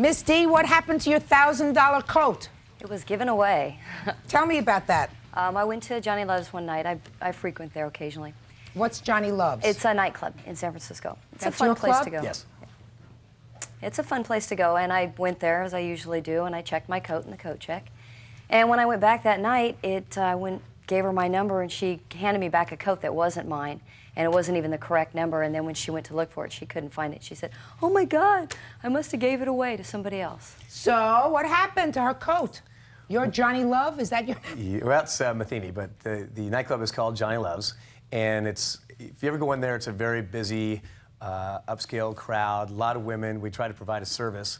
Miss D, what happened to your $1,000 coat? It was given away. Tell me about that. I went to Johnny Love's one night. I frequent there occasionally. What's Johnny Love's? It's a nightclub in San Francisco. It's That's a fun your place club? to go. Yes. It's a fun place to go, and I went there as I usually do, and I checked my coat in the coat check. And when I went back that night, gave her my number, and she handed me back a coat that wasn't mine, and it wasn't even the correct number. And then when she went to look for it, she couldn't find it. She said, "Oh my God, I must have gave it away to somebody else." So, what happened to her coat? You're Johnny Love? Is that your... Well, that's Matheny, but the nightclub is called Johnny Love's, and if you ever go in there, it's a very busy, upscale crowd, a lot of women. We try to provide a service.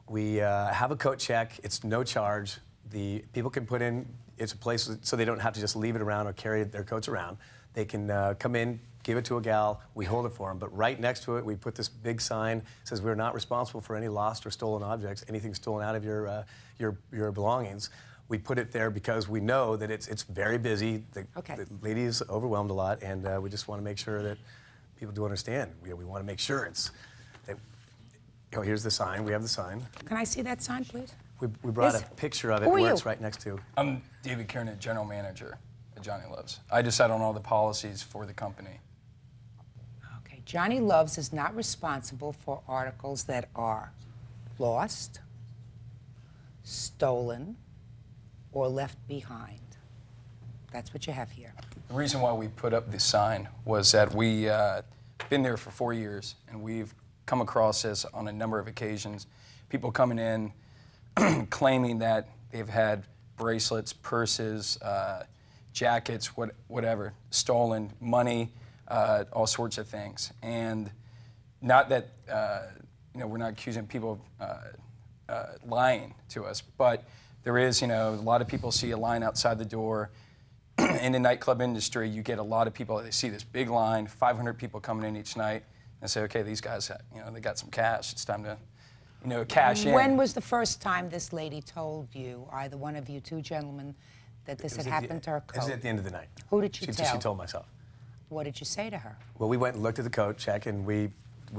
We have a coat check. It's no charge. The people can put in, it's a place so they don't have to just leave it around or carry their coats around. They can come in, give it to a gal, we hold it for them, but right next to it, we put this big sign that says we're not responsible for any lost or stolen objects, anything stolen out of your belongings. We put it there because we know that it's very busy. The lady is overwhelmed a lot, and we just want to make sure that people do understand. We want to make sure here's the sign. We have the sign. Can I see that sign, please? We brought a picture of it where it's right next to. I'm David Kiernan, General Manager at Johnny Love's. I decide on all the policies for the company. Okay, Johnny Love's is not responsible for articles that are lost, stolen, or left behind. That's what you have here. The reason why we put up this sign was that we been there for 4 years, and we've come across this on a number of occasions. People coming in claiming that they've had bracelets, purses, jackets, whatever, stolen, money, all sorts of things. And not that, we're not accusing people of lying to us, but there is, a lot of people see a line outside the door. In the nightclub industry, you get a lot of people, they see this big line, 500 people coming in each night, and say, okay, these guys, they got some cash, it's time to, cash in. When was the first time this lady told you, either one of you two gentlemen, that this had happened to her coat? It was at the end of the night. Who did you tell? She told myself. What did you say to her? Well, we went and looked at the coat check, and we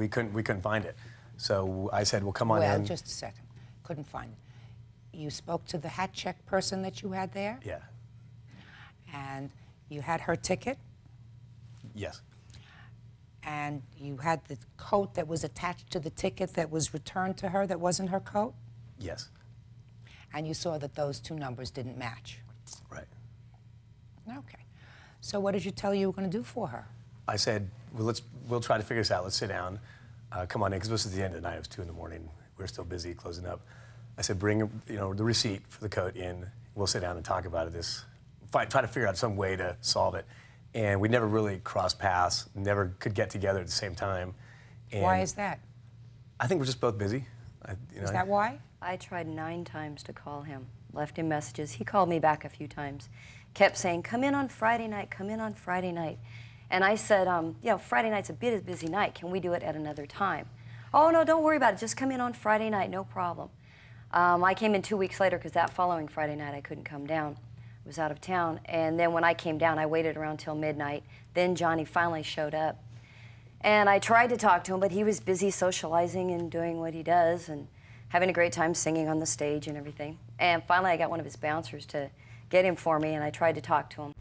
couldn't find it. So I said, well, come on in. Well, just a second. Couldn't find it. You spoke to the hat check person that you had there? Yeah. And you had her ticket? Yes. And you had the coat that was attached to the ticket that was returned to her that wasn't her coat? Yes. And you saw that those two numbers didn't match? Right. Okay. So what did you tell you were going to do for her? I said, well, we'll try to figure this out. Let's sit down. Come on in, because this is the end of the night. It was 2 in the morning. We're still busy closing up. I said, bring the receipt for the coat in. We'll sit down and talk about it. Try to figure out some way to solve it. And we never really crossed paths, never could get together at the same time. And why is that? I think we're just both busy. Is that why? I tried 9 times to call him, left him messages. He called me back a few times, kept saying, come in on Friday night, come in on Friday night. And I said, Friday night's a bit of a busy night. Can we do it at another time? Oh, no, don't worry about it. Just come in on Friday night, no problem. I came in 2 weeks later because that following Friday night I couldn't come down. I was out of town. And then when I came down, I waited around till midnight. Then Johnny finally showed up. And I tried to talk to him, but he was busy socializing and doing what he does and having a great time singing on the stage and everything. And finally I got one of his bouncers to get him for me, and I tried to talk to him.